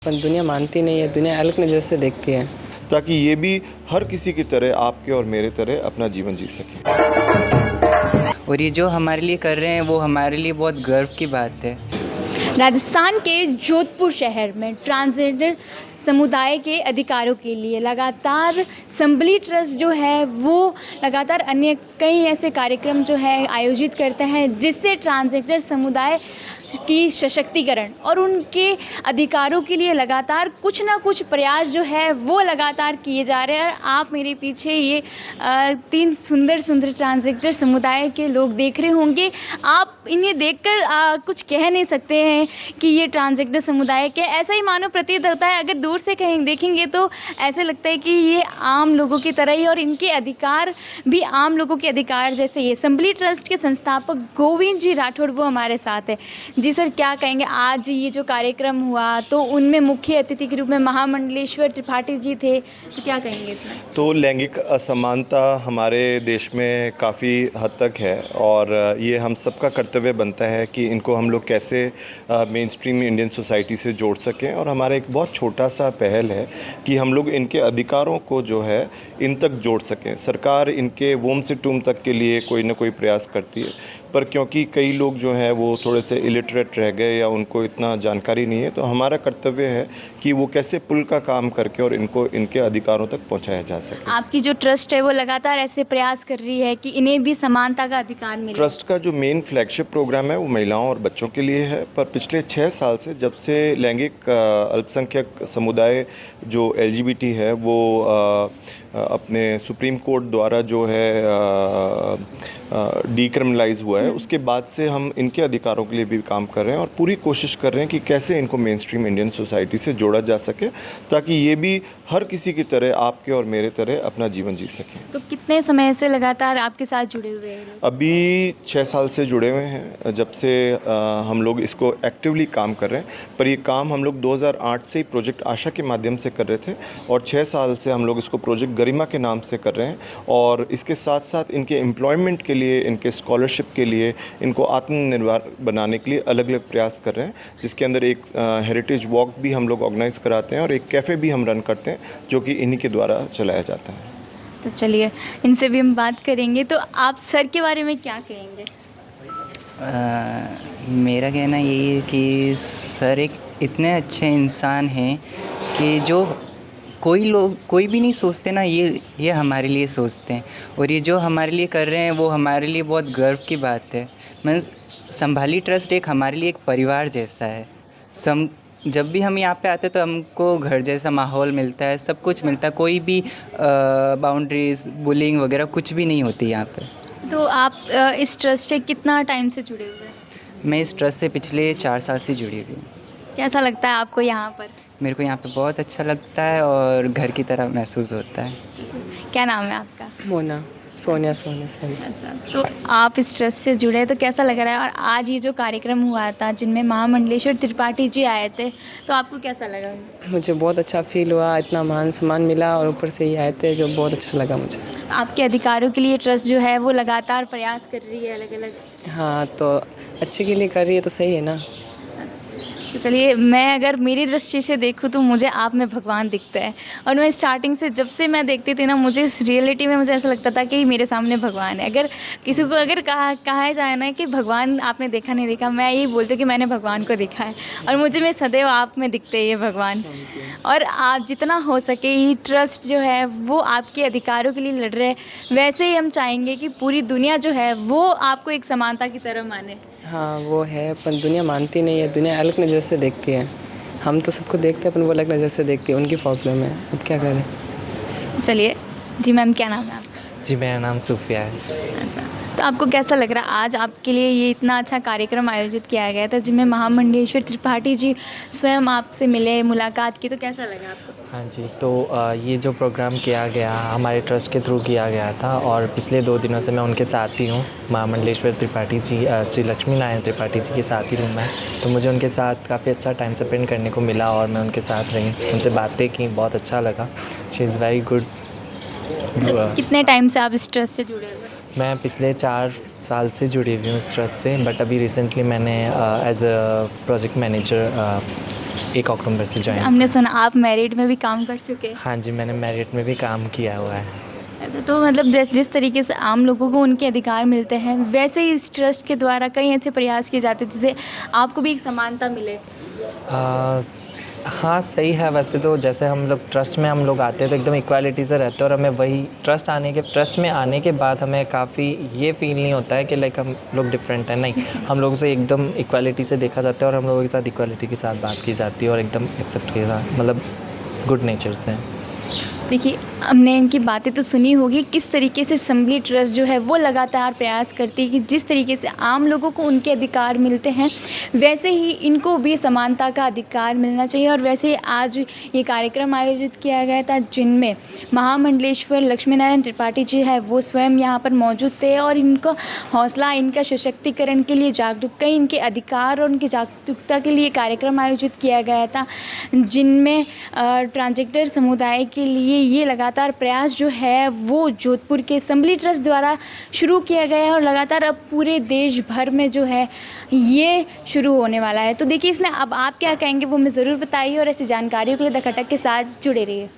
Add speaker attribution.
Speaker 1: पर दुनिया मानती नहीं है, दुनिया अलग नज़र से देखती है।
Speaker 2: ताकि ये भी हर किसी की तरह, आपके और मेरे तरह अपना जीवन जी सकें।
Speaker 3: और ये जो हमारे लिए कर रहे हैं वो हमारे लिए बहुत गर्व की बात है।
Speaker 4: राजस्थान के जोधपुर शहर में ट्रांसजेंडर समुदाय के अधिकारों के लिए लगातार संबली ट्रस्ट जो है वो लगातार अन्य कई ऐसे कार्यक्रम जो है आयोजित करते हैं जिससे ट्रांसजेंडर समुदाय की सशक्तिकरण और उनके अधिकारों के लिए लगातार कुछ ना कुछ प्रयास जो है वो लगातार किए जा रहे हैं। आप मेरे पीछे ये 3 सुंदर सुंदर ट्रांसजेंडर समुदाय के लोग देख रहे होंगे। आप इन्हें देखकर कुछ कह नहीं सकते हैं कि ये ट्रांसजेंडर समुदाय के, ऐसा ही मानो प्रतीत होता है। अगर दूर से कहीं देखेंगे तो ऐसे लगता है कि ये आम लोगों की तरह ही और इनके अधिकार भी आम लोगों के अधिकार जैसे ही। संबली ट्रस्ट के संस्थापक गोविंद जी राठौड़ वो हमारे साथ है। जी सर, क्या कहेंगे, आज ये जो कार्यक्रम हुआ तो उनमें मुख्य अतिथि के रूप में महामंडलेश्वर त्रिपाठी जी थे, तो क्या कहेंगे इसमें?
Speaker 2: तो लैंगिक असमानता हमारे देश में काफ़ी हद तक है और ये हम सबका कर्तव्य बनता है कि इनको हम लोग कैसे मेन स्ट्रीम इंडियन सोसाइटी से जोड़ सकें। और हमारा एक बहुत छोटा सा पहल है कि हम लोग इनके अधिकारों को जो है इन तक जोड़ सकें। सरकार इनके वोम से टूम तक के लिए कोई ना कोई प्रयास करती है, पर क्योंकि कई लोग जो हैं वो थोड़े से इलिटरेट रह गए या उनको इतना जानकारी नहीं है, तो हमारा कर्तव्य है कि वो कैसे पुल का काम करके और इनको इनके अधिकारों तक पहुंचाया जा सके।
Speaker 4: आपकी जो ट्रस्ट है वो लगातार ऐसे प्रयास कर रही है कि इन्हें भी समानता का अधिकार मिले।
Speaker 2: ट्रस्ट का जो मेन फ्लैगशिप प्रोग्राम है वो महिलाओं और बच्चों के लिए है, पर पिछले 6 साल से जब से लैंगिक अल्पसंख्यक समुदाय जो LGBT है वो अपने सुप्रीम कोर्ट द्वारा जो है डीक्रिमिनलाइज हुआ है, उसके बाद से हम इनके अधिकारों के लिए भी काम कर रहे हैं और पूरी कोशिश कर रहे हैं कि कैसे इनको मेन स्ट्रीम इंडियन सोसाइटी से जोड़ा जा सके, ताकि ये भी हर किसी की तरह, आपके और मेरे तरह अपना जीवन जी सकें।
Speaker 4: तो कितने समय से लगातार आपके साथ जुड़े हुए हैं?
Speaker 2: अभी 6 साल से जुड़े हुए हैं, जब से हम लोग इसको एक्टिवली काम कर रहे हैं। पर ये काम हम लोग 2008 से ही प्रोजेक्ट आशा के माध्यम से कर रहे थे और 6 साल से हम लोग इसको प्रोजेक्ट गरिमा के नाम से कर रहे हैं। और इसके साथ साथ इनके एम्प्लॉयमेंट के लिए, इनके स्कॉलरशिप के लिए, इनको आत्मनिर्भर बनाने के लिए अलग अलग प्रयास कर रहे हैं, जिसके अंदर एक हेरिटेज वॉक भी हम लोग ऑर्गेनाइज कराते हैं और एक कैफ़े भी हम रन करते हैं जो कि इन्हीं के द्वारा चलाया जाता है।
Speaker 4: तो चलिए इनसे भी हम बात करेंगे। तो आप सर के बारे में क्या कहेंगे?
Speaker 3: मेरा कहना यही है कि सर एक इतने अच्छे इंसान हैं कि जो कोई भी नहीं सोचते ना, ये हमारे लिए सोचते हैं। और ये जो हमारे लिए कर रहे हैं वो हमारे लिए बहुत गर्व की बात है। मीन्स संभाली ट्रस्ट एक हमारे लिए एक परिवार जैसा है। जब भी हम यहाँ पे आते हैं तो हमको घर जैसा माहौल मिलता है, सब कुछ मिलता है, कोई भी बाउंड्रीज, बुलिंग वगैरह कुछ भी नहीं होती यहाँ पे।
Speaker 4: तो आप इस ट्रस्ट से कितना टाइम से जुड़े हुए हैं?
Speaker 3: मैं इस ट्रस्ट से पिछले 4 साल से जुड़ी हुई हूँ।
Speaker 4: कैसा लगता है आपको यहाँ पर?
Speaker 3: मेरे को यहाँ पे बहुत अच्छा लगता है और घर की तरह महसूस होता है।
Speaker 4: क्या नाम है आपका?
Speaker 1: मोना, सोनिया सोनिया सोनिया।
Speaker 4: अच्छा, तो आप इस ट्रस्ट से जुड़े हैं, तो कैसा लग रहा है? और आज ये जो कार्यक्रम हुआ था जिनमें महामंडलेश्वर त्रिपाठी जी आए थे, तो आपको कैसा लगा?
Speaker 1: मुझे बहुत अच्छा फील हुआ, इतना मान सम्मान मिला और ऊपर से ही आए थे जो बहुत अच्छा लगा मुझे।
Speaker 4: आपके अधिकारों के लिए ट्रस्ट जो है वो लगातार प्रयास कर रही है अलग अलग।
Speaker 1: हाँ, तो अच्छे के लिए कर रही है तो सही है ना।
Speaker 4: तो चलिए, मैं अगर मेरी दृष्टि से देखूँ तो मुझे आप में भगवान दिखता है। और मैं स्टार्टिंग से जब से मैं देखती थी ना, मुझे इस रियलिटी में मुझे ऐसा लगता था कि मेरे सामने भगवान है। अगर किसी को अगर कहा जाए ना कि भगवान आपने देखा नहीं देखा, मैं यही बोलती हूँ कि मैंने भगवान को देखा है और मुझे में सदैव आप में दिखते हैं ये भगवान। और आप जितना हो सके ये ट्रस्ट जो है वो आपके अधिकारों के लिए लड़ रहे हैं। वैसे ही हम चाहेंगे कि पूरी दुनिया जो है वो आपको एक समानता की तरह माने।
Speaker 1: हाँ वो है, पर दुनिया मानती नहीं है, दुनिया अलग नज़र से देखती है। हम तो सबको देखते हैं, पर वो अलग नज़र से देखती है, उनकी प्रॉब्लम है, अब क्या करें।
Speaker 4: चलिए जी, मैम क्या नाम है आपका?
Speaker 5: जी, मेरा नाम सूफिया है।
Speaker 4: अच्छा, तो आपको कैसा लग रहा है आज आपके लिए ये इतना अच्छा कार्यक्रम आयोजित किया गया था जिसमें महामंडलेश्वर त्रिपाठी जी स्वयं आपसे मिले, मुलाकात की, तो कैसा लगा आपको?
Speaker 5: हाँ जी, तो ये जो प्रोग्राम किया गया हमारे ट्रस्ट के थ्रू किया गया था और पिछले 2 दिनों से मैं उनके साथ ही हूँ। महामंडलेश्वर त्रिपाठी जी, श्री लक्ष्मी नारायण त्रिपाठी जी के साथ ही हूँ मैं। तो मुझे उनके साथ काफ़ी अच्छा टाइम स्पेंड करने को मिला और मैं उनके साथ रही, उनसे बातें की, बहुत अच्छा लगा। She is very good.
Speaker 4: कितने टाइम से आप इस ट्रस्ट से जुड़े हुए?
Speaker 5: मैं पिछले 4 साल से जुड़ी हुई हूँ इस ट्रस्ट से, बट अभी रिसेंटली मैंने एज अ प्रोजेक्ट मैनेजर 1 अक्टूबर से ज्वाइन।
Speaker 4: हमने सुना आप मैरिड में भी काम कर चुके हैं।
Speaker 5: हाँ जी, मैंने मेरिट में भी काम किया हुआ है।
Speaker 4: अच्छा, तो मतलब जिस तरीके से आम लोगों को उनके अधिकार मिलते हैं, वैसे ही इस ट्रस्ट के द्वारा कई ऐसे प्रयास किए जाते हैं जिससे आपको भी एक समानता मिले।
Speaker 5: हाँ, सही है। वैसे तो जैसे हम लोग ट्रस्ट में हम लोग आते हैं तो एकदम इक्वालिटी से रहते हैं, और हमें वही ट्रस्ट में आने के बाद हमें काफ़ी ये फील नहीं होता है कि लाइक हम लोग डिफरेंट हैं। नहीं, हम लोगों से एकदम इक्वालिटी से देखा जाता है और हम लोगों के साथ इक्वालिटी के साथ बात की जाती है और एकदम एक्सेप्ट के साथ, मतलब गुड नेचर से।
Speaker 4: देखिए, हमने इनकी बातें तो सुनी होगी, किस तरीके से असम्बली ट्रस्ट जो है वो लगातार प्रयास करती है कि जिस तरीके से आम लोगों को उनके अधिकार मिलते हैं, वैसे ही इनको भी समानता का अधिकार मिलना चाहिए। और वैसे ही आज ये कार्यक्रम आयोजित किया गया था जिनमें महामंडलेश्वर लक्ष्मी नारायण त्रिपाठी जी है वो स्वयं यहाँ पर मौजूद थे और इनका हौसला, इनका सशक्तिकरण के लिए जागरूक, कई इनके अधिकार और उनकी जागरूकता के लिए कार्यक्रम आयोजित किया गया था, जिनमें ट्रांसजेंडर समुदाय के लिए ये लगातार प्रयास जो है वो जोधपुर के असम्बली ट्रस्ट द्वारा शुरू किया गया है और लगातार अब पूरे देश भर में जो है ये शुरू होने वाला है। तो देखिए, इसमें अब आप क्या कहेंगे वो हमें ज़रूर बताइए और ऐसी जानकारियों के लिए द खटक के साथ जुड़े रहिए।